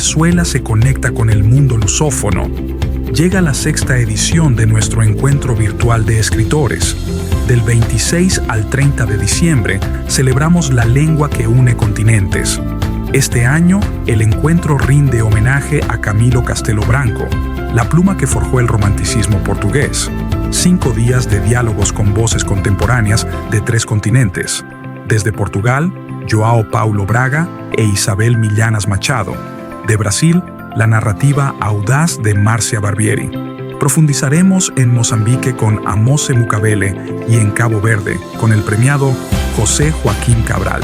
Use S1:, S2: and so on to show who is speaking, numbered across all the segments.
S1: Venezuela se conecta con el mundo lusófono. Llega la 6ª edición de nuestro encuentro virtual de escritores. Del 26 al 30 de diciembre celebramos la lengua que une continentes. Este año, el encuentro rinde homenaje a Camilo Castelo Branco, la pluma que forjó el romanticismo portugués. 5 días de diálogos con voces contemporáneas de 3 continentes. Desde Portugal, João Paulo Braga e Isabel Millanas Machado. De Brasil, la narrativa audaz de Marcia Barbieri. Profundizaremos en Mozambique con Amose Mukabele y en Cabo Verde con el premiado José Joaquín Cabral.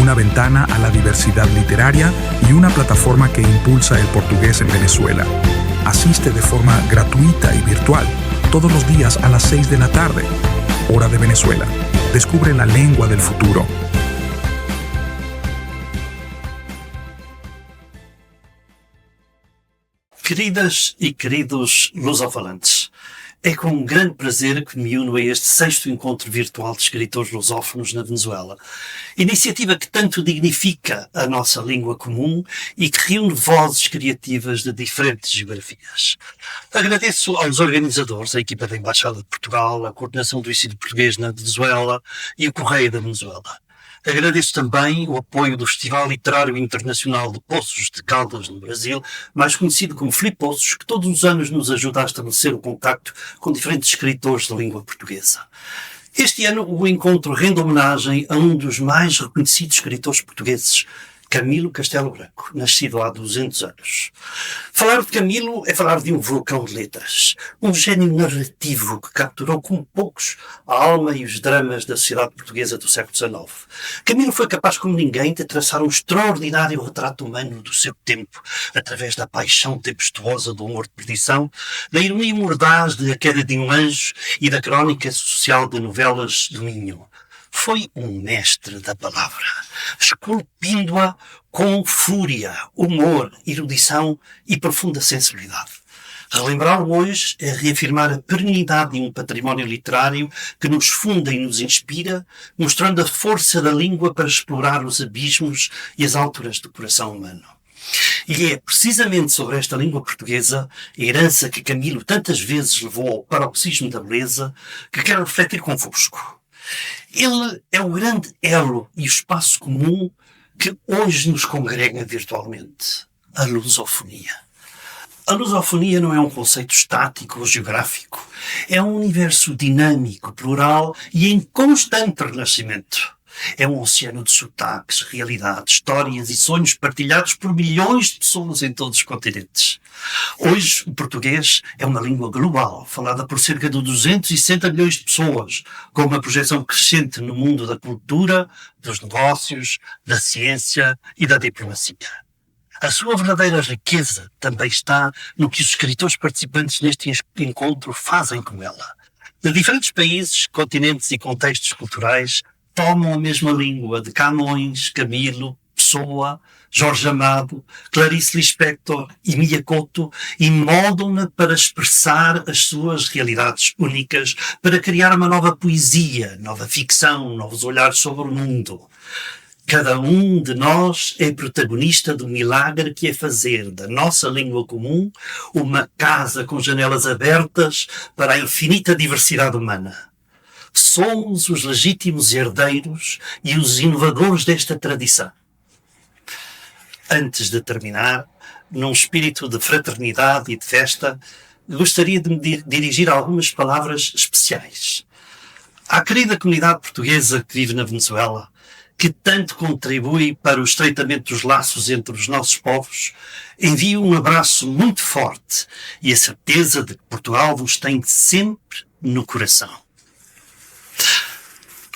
S1: Una ventana a la diversidad literaria y una plataforma que impulsa el portugués en Venezuela. Asiste de forma gratuita y virtual, todos los días a las 6 de la tarde, hora de Venezuela. Descubre la lengua del futuro.
S2: Queridas e queridos lusofalantes, é com grande prazer que me uno a este 6º encontro virtual de escritores lusófonos na Venezuela. Iniciativa que tanto dignifica a nossa língua comum e que reúne vozes criativas de diferentes geografias. Agradeço aos organizadores, a equipa da Embaixada de Portugal, a coordenação do ensino português na Venezuela e o Correio da Venezuela. Agradeço também o apoio do Festival Literário Internacional de Poços de Caldas, no Brasil, mais conhecido como Flipoços, que todos os anos nos ajuda a estabelecer o contacto com diferentes escritores da língua portuguesa. Este ano o encontro rende homenagem a um dos mais reconhecidos escritores portugueses, Camilo Castelo Branco, nascido há 200 anos. Falar de Camilo é falar de um vulcão de letras, um gênio narrativo que capturou como poucos a alma e os dramas da sociedade portuguesa do século XIX. Camilo foi capaz como ninguém de traçar um extraordinário retrato humano do seu tempo, através da paixão tempestuosa do humor de perdição, da ironia mordaz de A Queda de um Anjo e da crónica social de Novelas do Minho. Foi um mestre da palavra, esculpindo-a com fúria, humor, erudição e profunda sensibilidade. Relembrá-lo hoje é reafirmar a perenidade de um património literário que nos funda e nos inspira, mostrando a força da língua para explorar os abismos e as alturas do coração humano. E é precisamente sobre esta língua portuguesa, a herança que Camilo tantas vezes levou ao paroxismo da beleza, que quero refletir convosco. Ele é o grande elo e o espaço comum que hoje nos congrega virtualmente, a lusofonia. A lusofonia não é um conceito estático ou geográfico, é um universo dinâmico, plural e em constante renascimento. É um oceano de sotaques, realidades, histórias e sonhos partilhados por milhões de pessoas em todos os continentes. Hoje, o português é uma língua global, falada por cerca de 260 milhões de pessoas, com uma projeção crescente no mundo da cultura, dos negócios, da ciência e da diplomacia. A sua verdadeira riqueza também está no que os escritores participantes neste encontro fazem com ela. De diferentes países, continentes e contextos culturais, tomam a mesma língua de Camões, Camilo, Pessoa, Jorge Amado, Clarice Lispector e Mia Couto e moldam-na para expressar as suas realidades únicas, para criar uma nova poesia, nova ficção, novos olhares sobre o mundo. Cada um de nós é protagonista do milagre que é fazer da nossa língua comum uma casa com janelas abertas para a infinita diversidade humana. Somos os legítimos herdeiros e os inovadores desta tradição. Antes de terminar, num espírito de fraternidade e de festa, gostaria de me dirigir algumas palavras especiais. À querida comunidade portuguesa que vive na Venezuela, que tanto contribui para o estreitamento dos laços entre os nossos povos, envio um abraço muito forte e a certeza de que Portugal vos tem sempre no coração.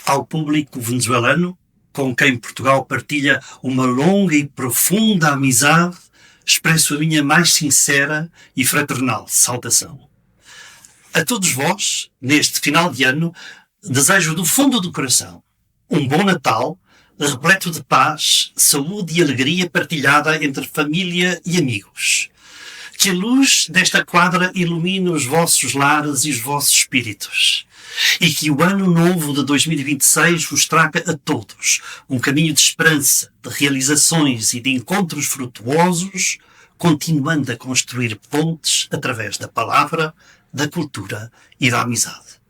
S2: Ao público venezuelano, com quem Portugal partilha uma longa e profunda amizade, expresso a minha mais sincera e fraternal saudação. A todos vós, neste final de ano, desejo do fundo do coração um bom Natal, repleto de paz, saúde e alegria partilhada entre família e amigos. Que a luz desta quadra ilumine os vossos lares e os vossos espíritos. E que o ano novo de 2026 vos traga a todos um caminho de esperança, de realizações e de encontros frutuosos continuando a construir pontes através da palavra, da cultura e da amizade.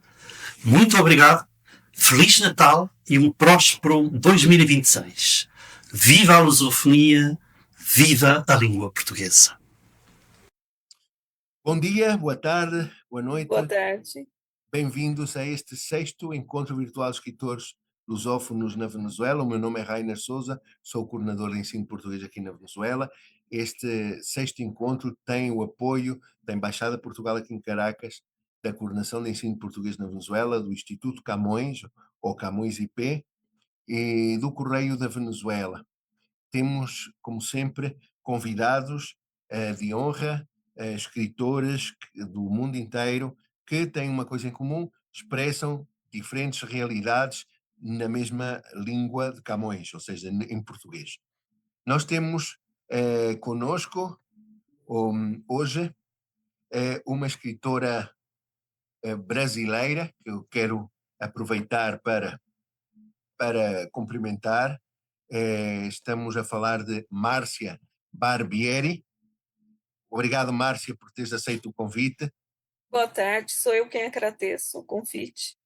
S2: Muito obrigado, Feliz Natal e um próspero 2026. Viva a lusofonia, viva a língua portuguesa.
S3: Bom dia, boa tarde, boa noite.
S4: Boa tarde.
S3: Bem-vindos a este 6º Encontro Virtual de Escritores Lusófonos na Venezuela. O meu nome é Rainer Souza, sou o coordenador de ensino português aqui na Venezuela. Este 6º encontro tem o apoio da Embaixada de Portugal aqui em Caracas, da Coordenação de Ensino Português na Venezuela, do Instituto Camões, ou Camões IP, e do Correio da Venezuela. Temos, como sempre, convidados de honra, escritores do mundo inteiro que têm uma coisa em comum, expressam diferentes realidades na mesma língua de Camões, ou seja, em português. Nós temos conosco hoje uma escritora brasileira, que eu quero aproveitar para cumprimentar. Estamos a falar de Márcia Barbieri. Obrigado, Márcia, por teres aceito o convite.
S4: Boa tarde, sou eu quem agradeço o convite.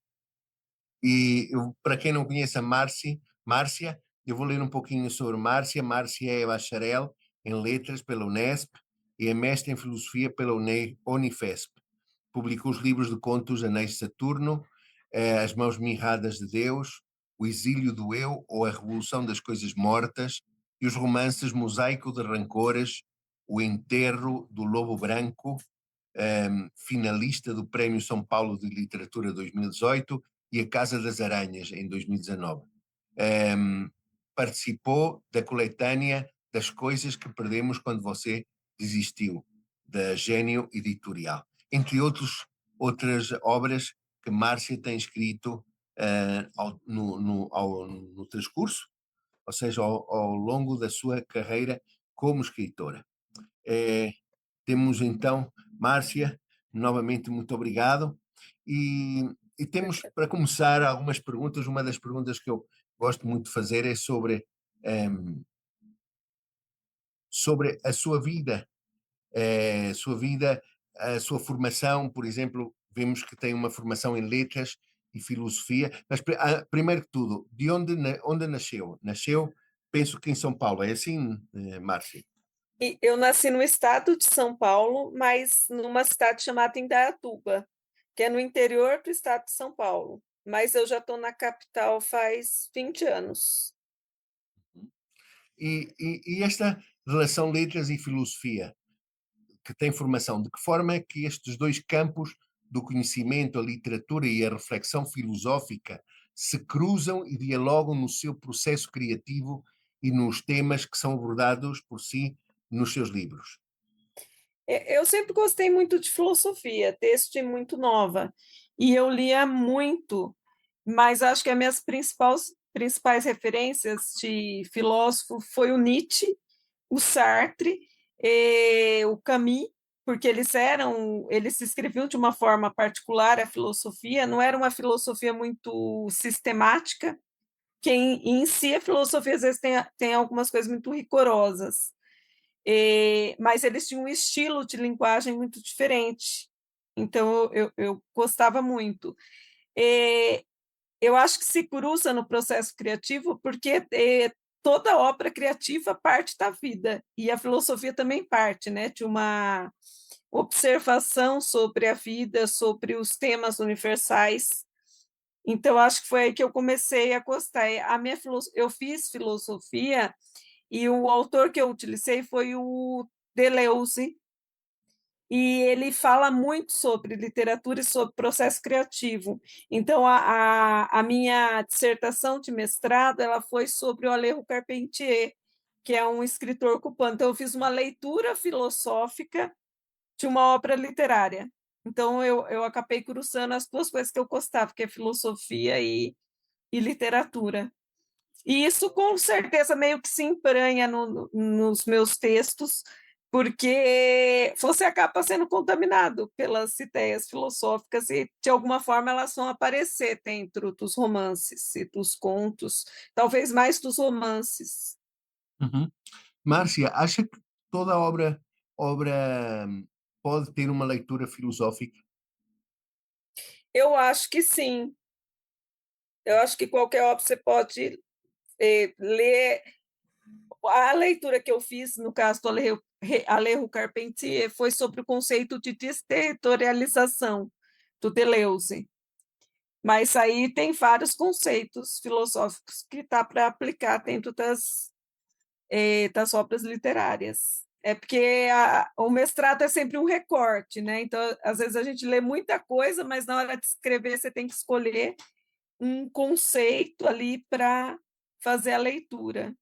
S3: E para quem não conhece a Márcia, eu vou ler um pouquinho sobre Márcia. Márcia é bacharel em letras pela Unesp e é mestre em filosofia pela Unifesp. Publicou os livros de contos Anéis de Saturno, As Mãos Mirradas de Deus, O Exílio do Eu ou A Revolução das Coisas Mortas e os romances Mosaico de Rancores, O Enterro do Lobo Branco, finalista do Prémio São Paulo de Literatura 2018 e A Casa das Aranhas em 2019. Participou da coletânea Das Coisas que Perdemos Quando Você Desistiu, da Gênio Editorial, entre outras obras que Márcia tem escrito no transcurso, ou seja, ao longo da sua carreira como escritora. Temos então, Márcia, novamente muito obrigado. E temos, para começar, algumas perguntas. Uma das perguntas que eu gosto muito de fazer é sobre a sua vida, a sua formação. Por exemplo, vemos que tem uma formação em letras e filosofia, mas primeiro que tudo, de onde nasceu? Nasceu, penso que em São Paulo, é assim, Márcia?
S4: Eu nasci no estado de São Paulo, mas numa cidade chamada Indaiatuba, que é no interior do estado de São Paulo. Mas eu já estou na capital faz 20 anos.
S3: E esta relação letras e filosofia, que tem formação, de que forma é que estes dois campos do conhecimento, a literatura e a reflexão filosófica, se cruzam e dialogam no seu processo criativo e nos temas que são abordados por si nos seus livros?
S4: Eu sempre gostei muito de filosofia, desde muito nova, e eu lia muito, mas acho que as minhas principais referências de filósofo foi o Nietzsche, o Sartre, o Camus, porque eles se escreviam de uma forma particular, a filosofia não era uma filosofia muito sistemática, que em si a filosofia às vezes tem algumas coisas muito rigorosas, mas eles tinham um estilo de linguagem muito diferente, então eu gostava muito. Eu acho que se cruza no processo criativo porque toda obra criativa parte da vida, e a filosofia também parte, né, de uma observação sobre a vida, sobre os temas universais. Então, acho que foi aí que eu comecei a gostar. Eu fiz filosofia e o autor que eu utilizei foi o Deleuze, e ele fala muito sobre literatura e sobre processo criativo. Então, a minha dissertação de mestrado ela foi sobre o Alejo Carpentier, que é um escritor cubano. Então, eu fiz uma leitura filosófica de uma obra literária. Então, eu acabei cruzando as duas coisas que eu gostava, que é filosofia e literatura. E isso, com certeza, meio que se empranha nos meus textos, porque você acaba sendo contaminado pelas ideias filosóficas e, de alguma forma, elas vão aparecer dentro dos romances e dos contos, talvez mais dos romances.
S3: Márcia, acha que toda obra obra pode ter uma leitura filosófica?
S4: Eu acho que sim. Eu acho que qualquer obra você pode ler. A leitura que eu fiz, no caso do Alejo Carpentier, foi sobre o conceito de desterritorialização do Deleuze. Mas aí tem vários conceitos filosóficos que dá para aplicar dentro das obras literárias. É porque o mestrado é sempre um recorte, né? Então, às vezes a gente lê muita coisa, mas na hora de escrever você tem que escolher um conceito ali para fazer a leitura.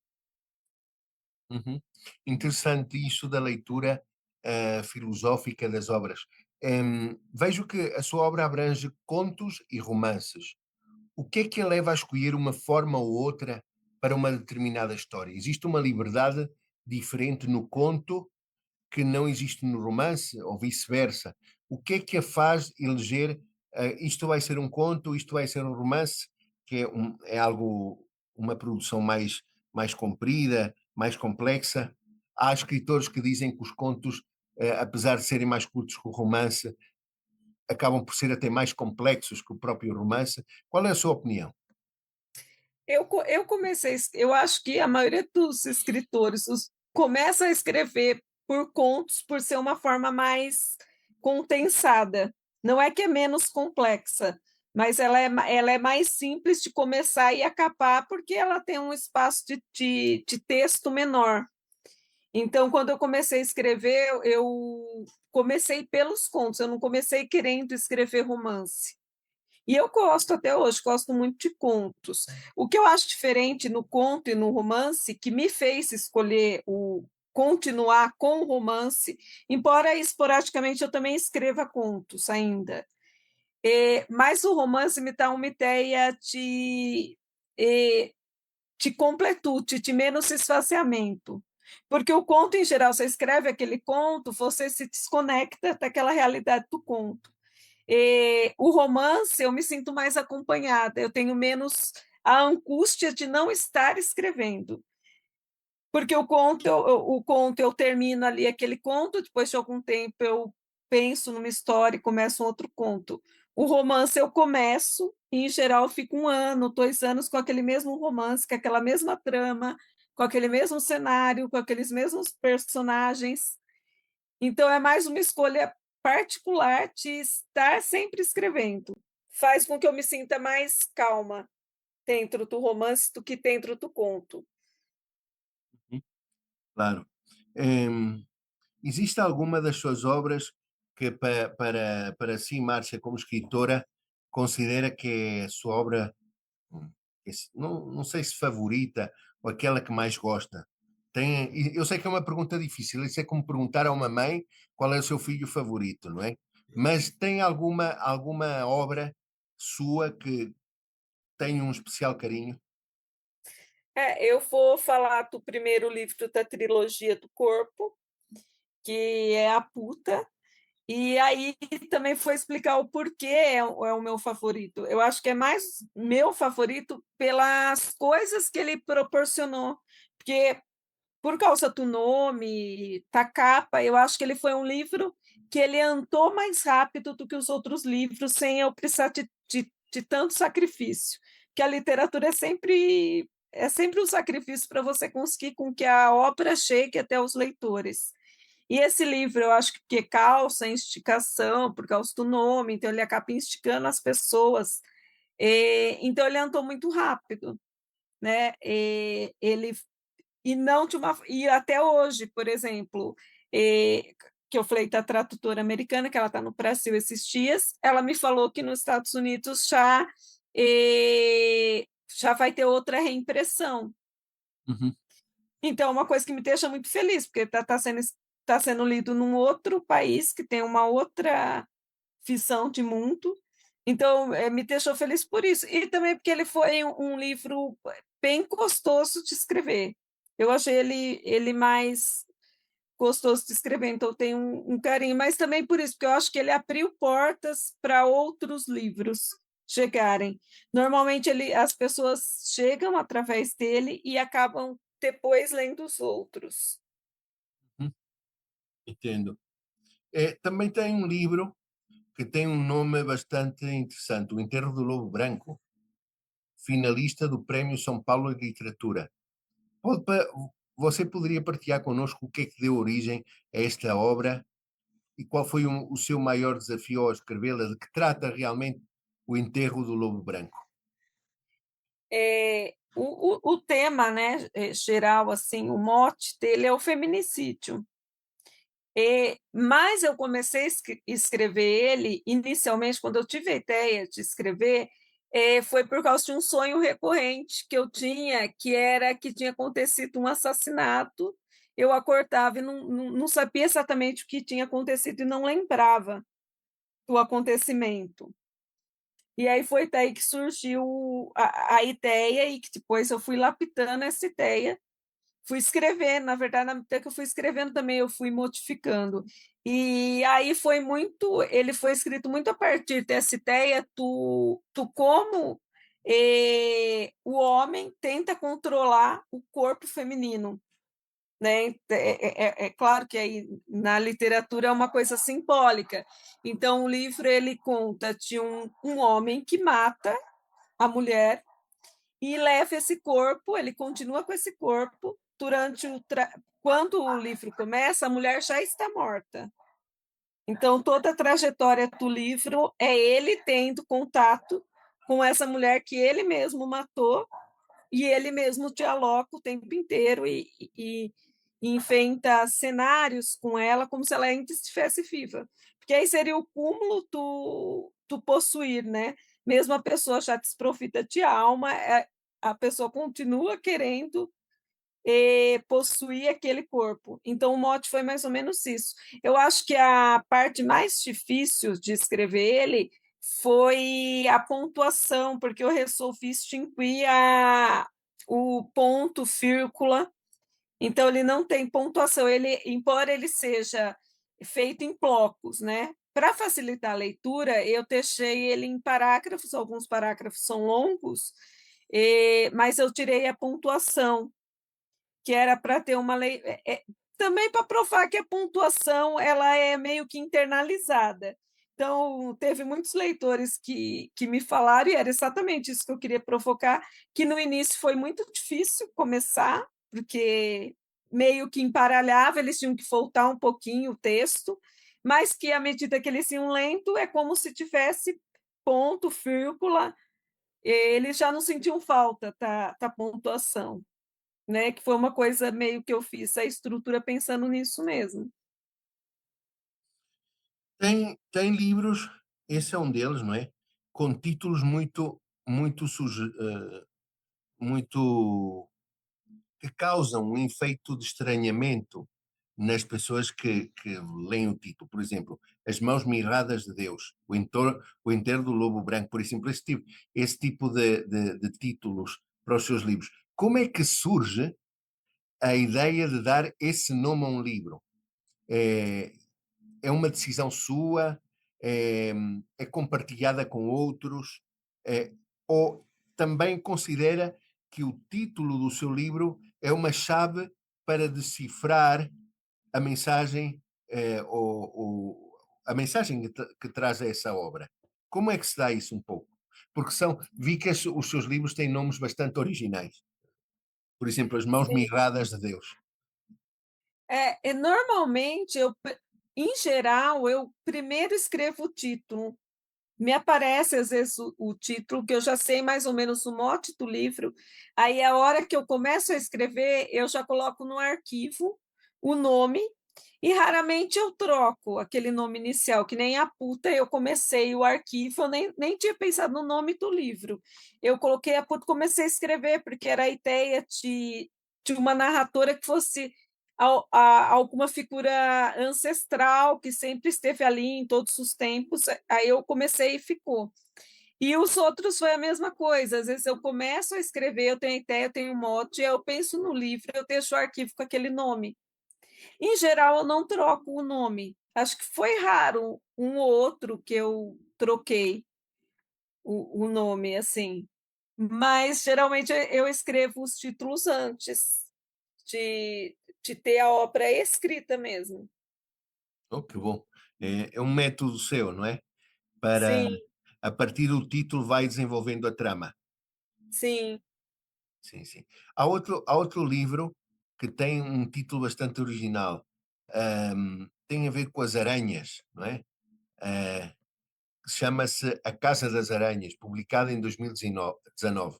S3: Uhum. Interessante isso da leitura filosófica das obras. Vejo que a sua obra abrange contos e romances. O que é que a leva a escolher uma forma ou outra para uma determinada história? Existe uma liberdade diferente no conto que não existe no romance, ou vice-versa? O que é que a faz eleger isto vai ser um conto, isto vai ser um romance, que é, é algo, uma produção mais comprida, mais complexa? Há escritores que dizem que os contos, apesar de serem mais curtos que o romance, acabam por ser até mais complexos que o próprio romance. Qual é a sua opinião?
S4: Eu comecei, eu acho que a maioria dos escritores começa a escrever por contos, por ser uma forma mais condensada. Não é que é menos complexa, mas ela é mais simples de começar e acabar, porque ela tem um espaço de texto menor. Então, quando eu comecei a escrever, eu comecei pelos contos, eu não comecei querendo escrever romance. E eu gosto até hoje, gosto muito de contos. O que eu acho diferente no conto e no romance, que me fez escolher o continuar com o romance, embora esporadicamente eu também escreva contos ainda. Mas o romance me dá uma ideia de completude, de menos esvaziamento. Porque o conto, em geral, você escreve aquele conto, você se desconecta daquela realidade do conto. O romance, eu me sinto mais acompanhada, eu tenho menos a angústia de não estar escrevendo. Porque o conto eu termino ali aquele conto, depois de algum tempo eu penso numa história e começo um outro conto. O romance eu começo, e em geral fico 1 ano, 2 anos com aquele mesmo romance, com aquela mesma trama, com aquele mesmo cenário, com aqueles mesmos personagens. Então, é mais uma escolha particular de estar sempre escrevendo. Faz com que eu me sinta mais calma dentro do romance do que dentro do conto.
S3: Claro. Em, existe alguma das suas obras que, para si, Márcia, como escritora, considera que é a sua obra, hum, não sei se favorita ou aquela que mais gosta? Eu sei que é uma pergunta difícil, isso é como perguntar a uma mãe qual é o seu filho favorito, não é? Mas tem alguma obra sua que tem um especial carinho?
S4: Eu vou falar do primeiro livro da trilogia do corpo, que é A Puta, e aí também foi explicar o porquê é o meu favorito. Eu acho que é mais meu favorito pelas coisas que ele proporcionou, porque por causa do nome, da capa, eu acho que ele foi um livro que ele andou mais rápido do que os outros livros, sem eu precisar de tanto sacrifício. Que a literatura é sempre um sacrifício para você conseguir com que a obra chegue até os leitores. E esse livro, eu acho que calça instigação, por causa do nome, então ele acaba instigando as pessoas. Então ele andou muito rápido, né? Ele e não de uma e até hoje, por exemplo, que eu falei da tradutora americana, que ela está no Brasil esses dias, ela me falou que nos Estados Unidos já vai ter outra reimpressão.
S3: Uhum.
S4: Então, é uma coisa que me deixa muito feliz, porque tá sendo lido num outro país que tem uma outra visão de mundo. Então, me deixou feliz por isso. E também porque ele foi um livro bem gostoso de escrever. Eu achei ele mais gostoso de escrever, então eu tenho um carinho. Mas também por isso, porque eu acho que ele abriu portas para outros livros chegarem. Normalmente as pessoas chegam através dele e acabam depois lendo os outros.
S3: Entendo. Também tem um livro que tem um nome bastante interessante, O Enterro do Lobo Branco, finalista do Prémio São Paulo de Literatura. Pode pa- Você poderia partilhar connosco o que é que deu origem a esta obra e qual foi o seu maior desafio ao escrevê-la, de que trata realmente o enterro do Lobo Branco?
S4: O tema, né, geral, assim, o mote dele é o feminicídio. Mas eu comecei a escrever ele, inicialmente, quando eu tive a ideia de escrever, foi por causa de um sonho recorrente que eu tinha, que era que tinha acontecido um assassinato. Eu acordava e não sabia exatamente o que tinha acontecido e não lembrava do acontecimento. E aí foi daí que surgiu a ideia e que depois eu fui lapidando essa ideia, fui escrevendo, na verdade, na medida que eu fui escrevendo também, eu fui modificando. E aí foi muito, ele foi escrito muito a partir dessa ideia do como o homem tenta controlar o corpo feminino, né? É claro que aí na literatura é uma coisa simbólica. Então o livro ele conta de um homem que mata a mulher e leva esse corpo, ele continua com esse corpo durante quando o livro começa, a mulher já está morta. Então toda a trajetória do livro é ele tendo contato com essa mulher que ele mesmo matou e ele mesmo dialoga o tempo inteiro e inventa cenários com ela como se ela ainda estivesse viva. Porque aí seria o cúmulo do possuir, né? Mesmo a pessoa já desprovida de alma, a pessoa continua querendo possuir aquele corpo. Então, o mote foi mais ou menos isso. Eu acho que a parte mais difícil de escrever ele foi a pontuação, porque eu resolvi extinguir o ponto, vírgula. Então, ele não tem pontuação. Ele, embora ele seja feito em blocos, né? Para facilitar a leitura, eu deixei ele em parágrafos, alguns parágrafos são longos, mas eu tirei a pontuação que era para ter uma lei, também para provar que a pontuação ela é meio que internalizada. Então, teve muitos leitores que me falaram, e era exatamente isso que eu queria provocar, que no início foi muito difícil começar, porque meio que emparelhava, eles tinham que voltar um pouquinho o texto, mas que à medida que eles iam lento, é como se tivesse ponto, vírgula, eles já não sentiam falta da pontuação, né? Que foi uma coisa meio que eu fiz a estrutura pensando nisso mesmo.
S3: Tem livros, esse é um deles, não é? Com títulos muito que causam um efeito de estranhamento nas pessoas que leem o título. Por exemplo, As Mãos Mirradas de Deus, o Enterro do Lobo Branco, por exemplo, esse tipo de títulos para os seus livros. Como é que surge a ideia de dar esse nome a um livro? É, é uma decisão sua? É, é compartilhada com outros? É, ou também considera que o título do seu livro é uma chave para decifrar a mensagem, a mensagem que traz essa obra? Como é que se dá isso um pouco? Porque vi que os seus livros têm nomes bastante originais. Por exemplo, As Mãos
S4: Sim.
S3: Mirradas de Deus.
S4: Normalmente, em geral, eu primeiro escrevo o título. Me aparece, às vezes, o título, que eu já sei mais ou menos o mote do livro. Aí, a hora que eu começo a escrever, eu já coloco no arquivo o nome e raramente eu troco aquele nome inicial, que nem a puta, eu comecei o arquivo, eu nem tinha pensado no nome do livro. Eu coloquei a puta, comecei a escrever, porque era a ideia de uma narradora que fosse alguma figura ancestral que sempre esteve ali em todos os tempos. Aí eu comecei e ficou. E os outros foi a mesma coisa. Às vezes eu começo a escrever, eu tenho ideia, eu tenho um mote, eu penso no livro, eu deixo o arquivo com aquele nome. Em geral, eu não troco o nome. Acho que foi raro um ou outro que eu troquei o nome, assim. Mas geralmente eu escrevo os títulos antes de ter a obra escrita mesmo.
S3: Oh, que bom. É um método seu, não é? Para,
S4: Sim,
S3: a partir do título, vai desenvolvendo a trama.
S4: sim.
S3: Sim, sim. Há outro livro que tem um título bastante original. Tem a ver com as aranhas, não é? Ah, Chama-se A Casa das Aranhas, publicado em 2019.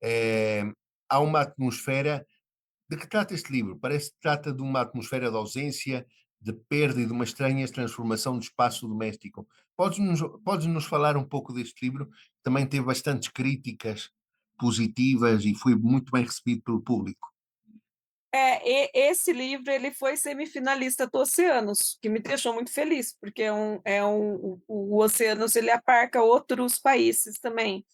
S3: Eh, Há uma atmosfera. De que trata este livro? Parece que trata de uma atmosfera de ausência, de perda e de uma estranha transformação do espaço doméstico. Podes nos falar um pouco deste livro? Também teve bastantes críticas positivas e foi muito bem recebido pelo público.
S4: Esse livro ele foi semifinalista do Oceanos, que me deixou muito feliz, porque o Oceanos ele abarca outros países também.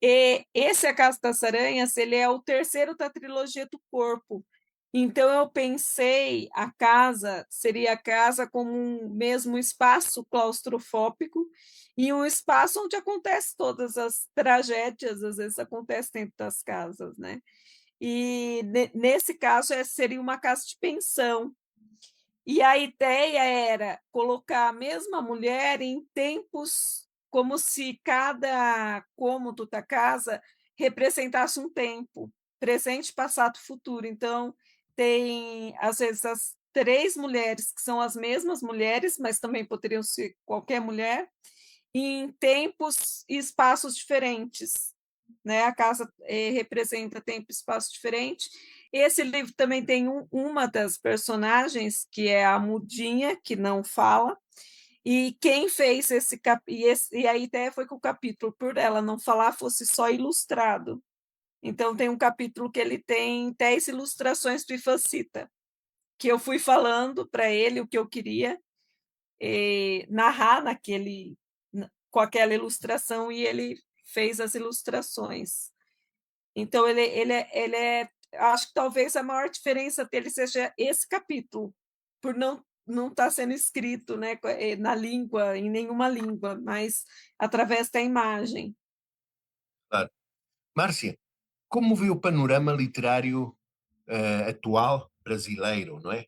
S4: E esse A Casa das Aranhas, ele é o terceiro da trilogia do Corpo. Então eu pensei a casa seria a casa como um mesmo espaço claustrofóbico e um espaço onde acontece todas as tragédias, às vezes acontece dentro das casas, né? E nesse caso seria uma casa de pensão. E a ideia era colocar a mesma mulher em tempos, como se cada cômodo da casa representasse um tempo, presente, passado, futuro. Então, tem, às vezes, as três mulheres, que são as mesmas mulheres, mas também poderiam ser qualquer mulher, em tempos e espaços diferentes. Né? A casa representa tempo e espaço diferente. Esse livro também tem uma das personagens, que é a mudinha, que não fala, e quem fez e a ideia foi que o capítulo, por ela não falar, fosse só ilustrado. Então, tem um capítulo que ele tem 10 ilustrações do Ifacita, que eu fui falando para ele o que eu queria narrar com aquela ilustração, e ele fez as ilustrações. Então, acho que talvez a maior diferença dele seja esse capítulo, por não estar sendo escrito, né, na língua, em nenhuma língua, mas através da imagem.
S3: Claro. Márcia, como vê o panorama literário atual brasileiro, não é?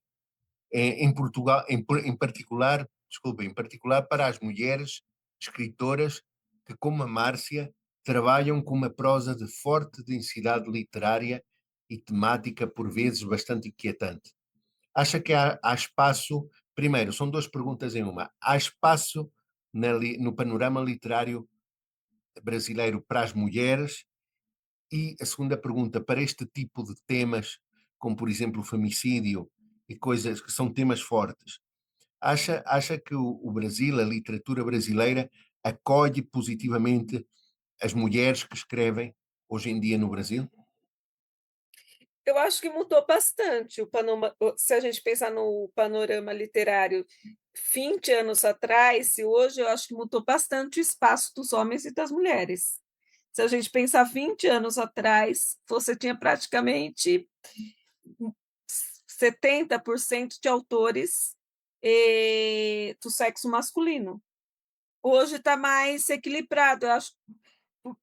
S3: Em Portugal, em particular, desculpa, em particular para as mulheres escritoras que, como a Márcia, trabalham com uma prosa de forte densidade literária e temática, por vezes bastante inquietante. Acha que há espaço? Primeiro, são duas perguntas em uma. Há espaço no panorama literário brasileiro para as mulheres? E a segunda pergunta, para este tipo de temas, como por exemplo o femicídio e coisas que são temas fortes, acha que o Brasil, a literatura brasileira, acolhe positivamente as mulheres que escrevem hoje em dia no Brasil?
S4: Eu acho que mudou bastante se a gente pensar no panorama literário 20 anos atrás e hoje, eu acho que mudou bastante o espaço dos homens e das mulheres. Se a gente pensar 20 anos atrás, você tinha praticamente 70% de autores do sexo masculino. Hoje está mais equilibrado, eu acho,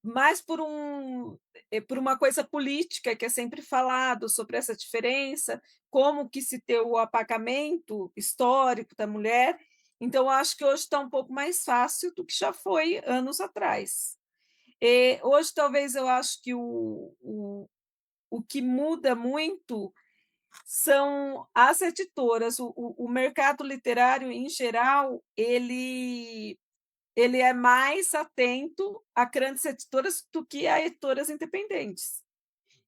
S4: mais por uma coisa política que é sempre falado sobre essa diferença, como que se tem o apagamento histórico da mulher. Então, acho que hoje está um pouco mais fácil do que já foi anos atrás. E hoje, talvez, eu acho que o que muda muito são as editoras. O mercado literário, em geral, ele é mais atento a grandes editoras do que a editoras independentes.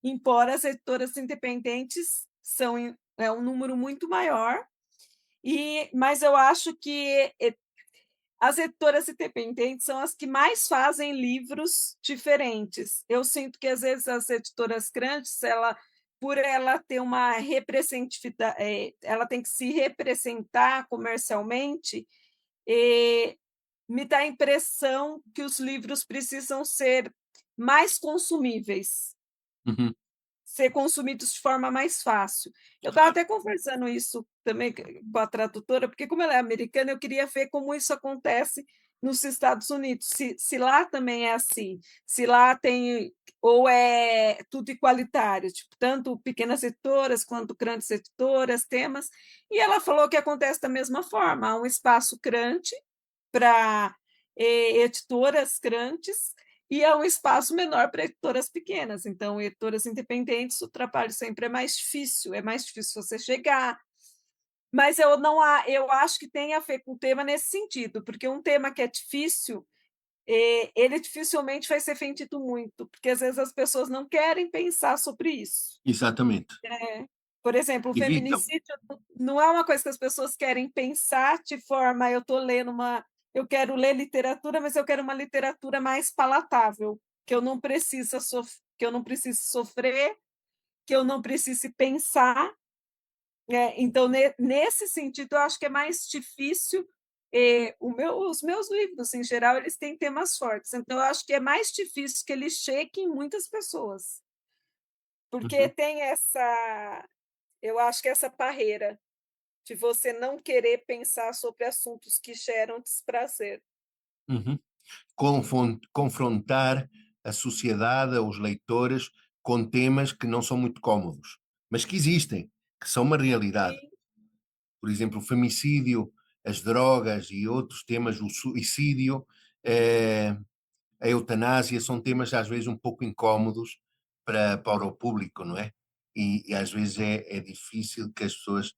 S4: Embora as editoras independentes é um número muito maior, mas eu acho que as editoras independentes são as que mais fazem livros diferentes. Eu sinto que, às vezes, as editoras grandes, por ela ter uma representatividade, ela tem que se representar comercialmente, e me dá a impressão que os livros precisam ser mais consumíveis,
S3: Uhum.
S4: ser consumidos de forma mais fácil. Eu estava até conversando isso também com a tradutora, porque, como ela é americana, eu queria ver como isso acontece nos Estados Unidos, se lá também é assim, se lá tem ou é tudo igualitário, tipo, tanto pequenas editoras quanto grandes editoras, temas, e ela falou que acontece da mesma forma, há um espaço grande para editoras grandes e há um espaço menor para editoras pequenas, então editoras independentes o trabalho sempre é mais difícil você chegar, mas eu não eu acho que tem a ver com o tema nesse sentido, porque um tema que é difícil ele dificilmente vai ser vendido muito, porque às vezes as pessoas não querem pensar sobre isso.
S3: Exatamente.
S4: Por exemplo, o
S3: Evitam.
S4: feminicídio não é uma coisa que as pessoas querem pensar de forma, eu quero ler literatura, mas eu quero uma literatura mais palatável, que eu não precise sofrer, que eu não precise pensar. Então, nesse sentido, eu acho que é mais difícil. Os meus livros, em geral, eles têm temas fortes. Então, eu acho que é mais difícil que eles cheguem em muitas pessoas. Porque
S3: Uhum.
S4: tem eu acho que essa barreira de você não querer pensar sobre assuntos que geram desprazer.
S3: Uhum. Confrontar a sociedade, os leitores, com temas que não são muito cômodos, mas que existem, que são uma realidade.
S4: Sim,
S3: Por exemplo, o femicídio, as drogas e outros temas, o suicídio, a eutanásia, são temas às vezes um pouco incómodos para o público, não é? E às vezes é difícil que as pessoas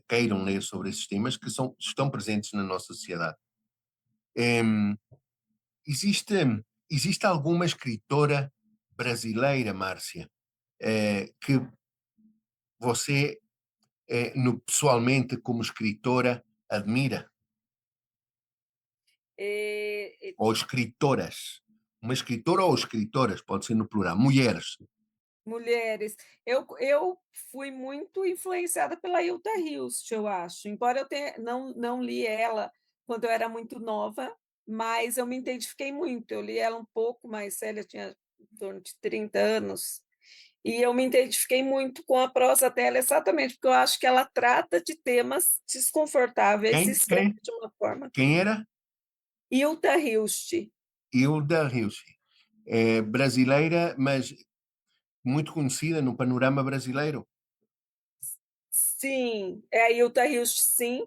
S3: queiram ler sobre esses temas que estão presentes na nossa sociedade. Em, existe, existe alguma escritora brasileira, Márcia, que você, pessoalmente, como escritora, admira?
S4: e
S3: Ou escritoras? Uma escritora ou escritoras, pode ser no plural, mulheres.
S4: mulheres. Eu fui muito influenciada pela Hilda Hilst, eu acho. Embora não li ela quando eu era muito nova, mas eu me identifiquei muito. Eu li ela um pouco mais velha, eu tinha em torno de 30 anos, e eu me identifiquei muito com a prosa dela, exatamente porque eu acho que ela trata de temas desconfortáveis e
S3: Quem?
S4: escreve
S3: Quem?
S4: de uma forma.
S3: Quem era?
S4: Hilda Hilst.
S3: Hilda Hilst. É brasileira, mas muito conhecida no panorama brasileiro.
S4: Sim, é a Hilda Hilst, sim.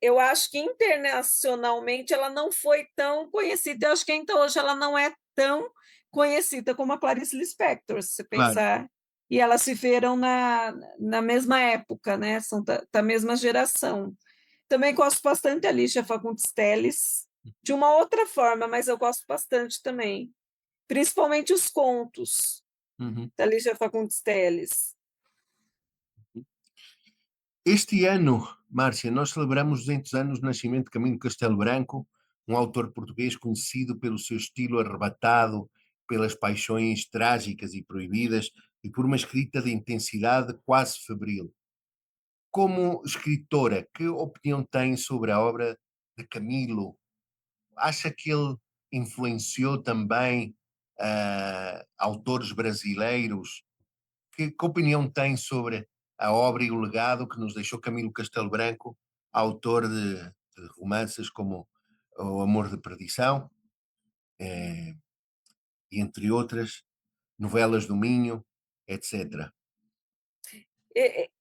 S4: Eu acho que internacionalmente ela não foi tão conhecida. Eu acho que então hoje ela não é tão conhecida como a Clarice Lispector, se você
S3: Claro.
S4: pensar. E elas se viram na mesma época, né? São da mesma geração. Também gosto bastante da Lígia Fagundes Telles, de uma outra forma, mas eu gosto bastante também. Principalmente os contos
S3: Uhum.
S4: da Lígia Fagundes Telles.
S3: Este ano, Márcia, nós celebramos 200 anos do nascimento de Camilo Castelo Branco, um autor português conhecido pelo seu estilo arrebatado, pelas paixões trágicas e proibidas e por uma escrita de intensidade quase febril. Como escritora, que opinião tem sobre a obra de Camilo? Acha que ele influenciou também autores brasileiros? Que opinião tem sobre a obra e o legado que nos deixou Camilo Castelo Branco, autor de romances como O Amor de Perdição, eh, e entre outras, Novelas do Minho, etc.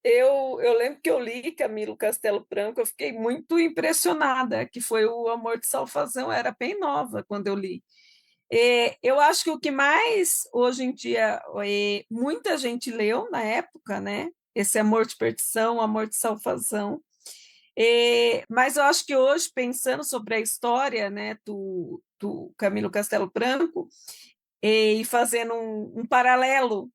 S4: Eu lembro que eu li Camilo Castelo Branco, eu fiquei muito impressionada, que foi o Amor de Salvação, eu era bem nova quando eu li. Eu acho que o que mais, hoje em dia, muita gente leu na época, né? Esse Amor de Perdição, Amor de Salvação. Mas eu acho que hoje, pensando sobre a história, né, do Camilo Castelo Branco, e fazendo um paralelo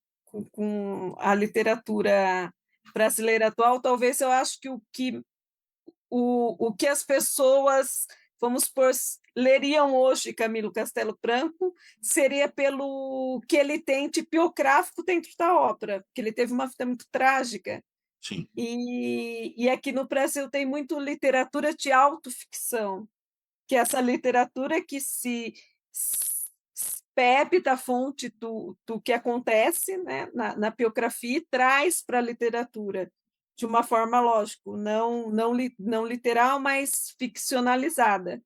S4: com a literatura brasileira atual, talvez eu acho que o que as pessoas, vamos supor, leriam hoje Camilo Castelo Branco seria pelo que ele tem de biográfico dentro da obra, porque ele teve uma vida muito trágica.
S3: Sim.
S4: E aqui no Brasil tem muito literatura de autoficção, que é essa literatura que se bebe da fonte do que acontece, né, na biografia e traz para a literatura de uma forma, lógico, não literal, mas ficcionalizada.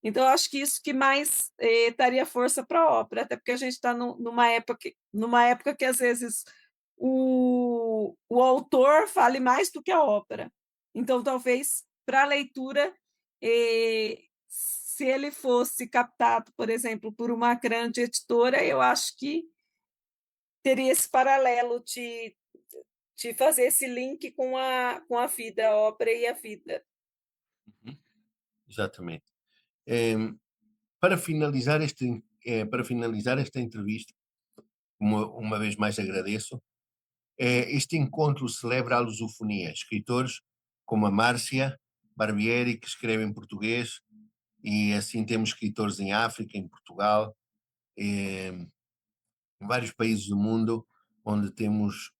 S4: Então, eu acho que isso que mais daria força para a ópera, até porque a gente está numa época que, às vezes, o autor fale mais do que a ópera. Então, talvez, para a leitura, se ele fosse captado, por exemplo, por uma grande editora, eu acho que teria esse paralelo de fazer esse link com a vida, a ópera e a vida.
S3: Uhum. Exatamente. Em, para finalizar esta entrevista, uma vez mais agradeço. Este encontro celebra a lusofonia. Escritores como a Márcia Barbieri, que escreve em português, e assim temos escritores em África, em Portugal, em vários países do mundo, onde temos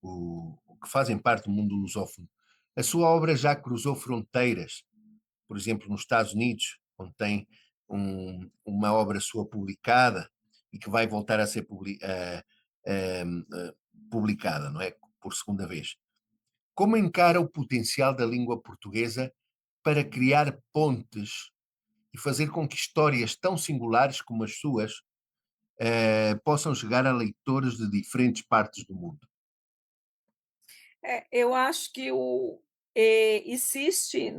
S3: que fazem parte do mundo lusófono. A sua obra já cruzou fronteiras, por exemplo, nos Estados Unidos, onde tem uma obra sua publicada e que vai voltar a ser publicada, não é? Por segunda vez. Como encara o potencial da língua portuguesa para criar pontes e fazer com que histórias tão singulares como as suas possam chegar a leitores de diferentes partes do mundo?
S4: Eu acho que existe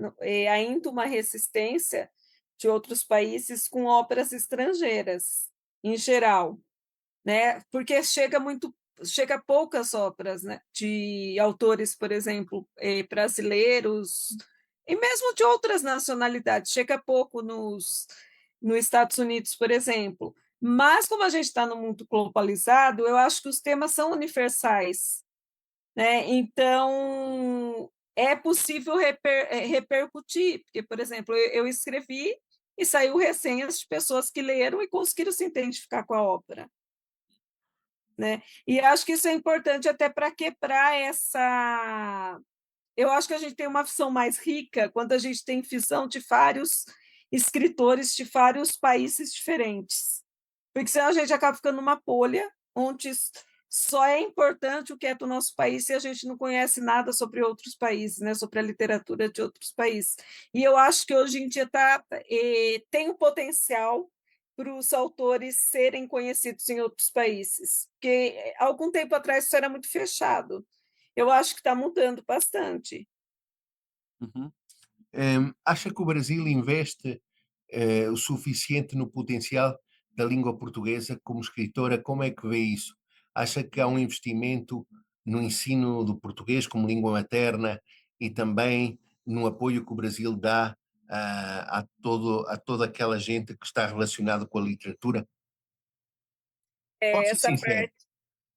S4: ainda uma resistência de outros países com óperas estrangeiras, em geral, né? Porque chega poucas óperas, né? De autores, por exemplo, brasileiros e mesmo de outras nacionalidades, chega pouco nos Estados Unidos, por exemplo. Mas como a gente está no mundo globalizado, eu acho que os temas são universais, né? Então, é possível repercutir, porque, por exemplo, eu escrevi e saiu resenhas de pessoas que leram e conseguiram se identificar com a ópera, né? E acho que isso é importante até para quebrar essa. Eu acho que a gente tem uma visão mais rica quando a gente tem visão de vários escritores de vários países diferentes. Porque senão a gente acaba ficando numa bolha onde só é importante o que é do nosso país se a gente não conhece nada sobre outros países, né? Sobre a literatura de outros países. E eu acho que hoje em dia tem o potencial para os autores serem conhecidos em outros países. Porque algum tempo atrás isso era muito fechado. Eu acho que está mudando bastante.
S3: Uhum. Acha que o Brasil investe o suficiente no potencial da língua portuguesa como escritora? Como é que vê isso? Acha que há um investimento no ensino do português como língua materna e também no apoio que o Brasil dá a toda aquela gente que está relacionada com a literatura? Pode ser
S4: Essa
S3: sincero,
S4: parte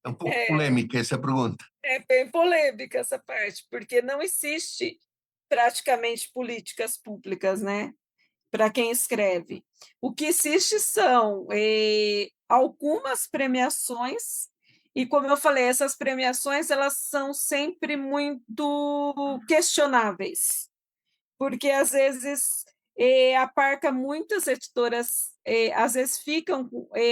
S3: é um pouco
S4: é,
S3: polémica essa pergunta.
S4: é bem polêmica, essa parte, porque não existe praticamente políticas públicas, né, para quem escreve. O que existe são algumas premiações, e como eu falei, essas premiações elas são sempre muito questionáveis, porque às vezes aparca muitas editoras, às vezes ficam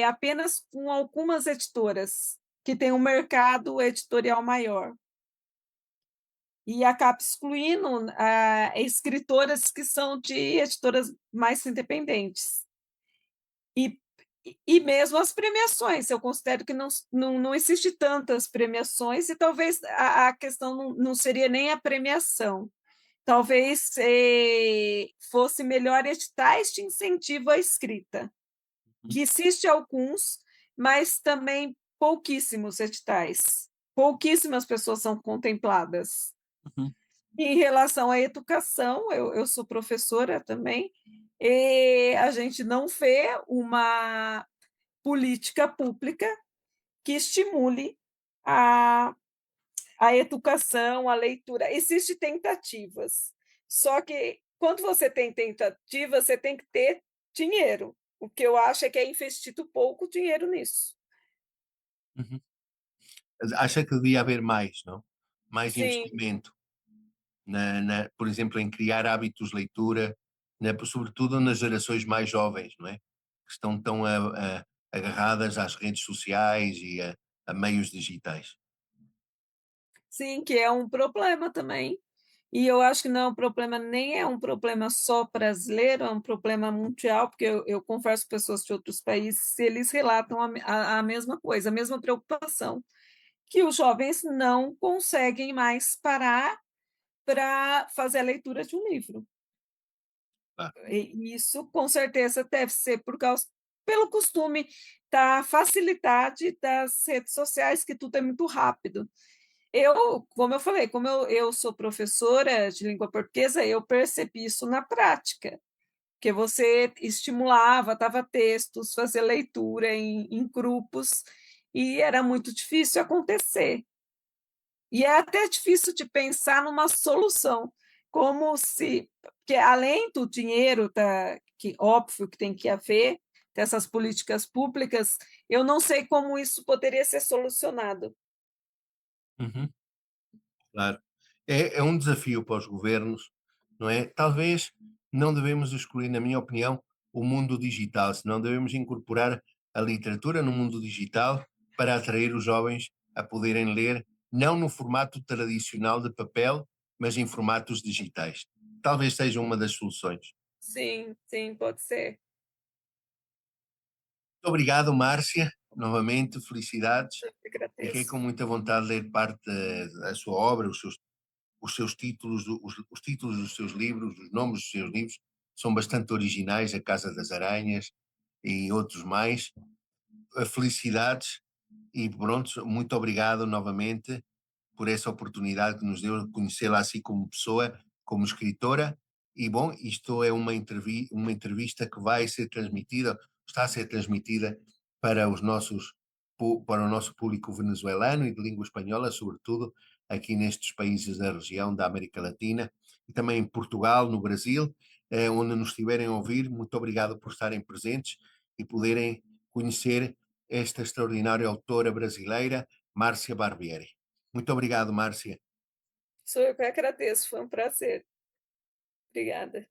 S4: apenas com algumas editoras que têm um mercado editorial maior e acaba excluindo escritoras que são de editoras mais independentes. E, e mesmo as premiações, eu considero que não existe tantas premiações e talvez a questão não seria nem a premiação. Talvez fosse melhor editais de incentivo à escrita, que existe alguns, mas também pouquíssimos editais. Pouquíssimas pessoas são contempladas.
S2: Uhum.
S4: Em relação à educação, eu sou professora também, e a gente não vê uma política pública que estimule a a educação, a leitura. Existem tentativas. Só que quando você tem tentativa, você tem que ter dinheiro. O que eu acho é que é investido pouco dinheiro nisso.
S3: Uhum. Acha que devia haver mais, não? Mais
S4: Sim,
S3: investimento, por exemplo, em criar hábitos de leitura, sobretudo nas gerações mais jovens, não é? Que estão tão agarradas às redes sociais e a meios digitais.
S4: sim, que é um problema também. E eu acho que não é um problema, nem é um problema só brasileiro, é um problema mundial, porque eu converso com pessoas de outros países, eles relatam a mesma coisa, a mesma preocupação, que os jovens não conseguem mais parar para fazer a leitura de um livro.
S3: Ah,
S4: E isso, com certeza, deve ser pelo costume da facilidade das redes sociais, que tudo é muito rápido. Como eu falei, como eu sou professora de língua portuguesa, eu percebi isso na prática, que você estimulava, dava textos, fazia leitura em grupos, e era muito difícil acontecer. E é até difícil de pensar numa solução, como se, porque além do dinheiro, que óbvio que tem que haver, dessas políticas públicas, eu não sei como isso poderia ser solucionado.
S3: uhum, claro. É um desafio para os governos, não é? Talvez não devemos excluir, na minha opinião, o mundo digital, senão devemos incorporar a literatura no mundo digital para atrair os jovens a poderem ler, não no formato tradicional de papel, mas em formatos digitais. Talvez seja uma das soluções.
S4: Sim, sim, pode ser.
S3: Muito obrigado, Márcia. Novamente, felicidades.
S4: Eu que
S3: Fiquei com
S4: agradeço.
S3: muita vontade de ler parte da sua obra, os seus títulos, os títulos dos seus livros, os nomes dos seus livros, são bastante originais, A Casa das Aranhas e outros mais. Felicidades e pronto, muito obrigado novamente por essa oportunidade que nos deu de conhecê-la assim como pessoa, como escritora. E bom, isto é uma entrevista que vai ser transmitida, está a ser transmitida para para o nosso público venezuelano e de língua espanhola, sobretudo aqui nestes países da região da América Latina e também em Portugal, no Brasil, onde nos estiverem a ouvir. Muito obrigado por estarem presentes e poderem conhecer esta extraordinária autora brasileira, Márcia Barbieri. Muito obrigado, Márcia.
S4: Sou eu que agradeço, foi um prazer. Obrigada.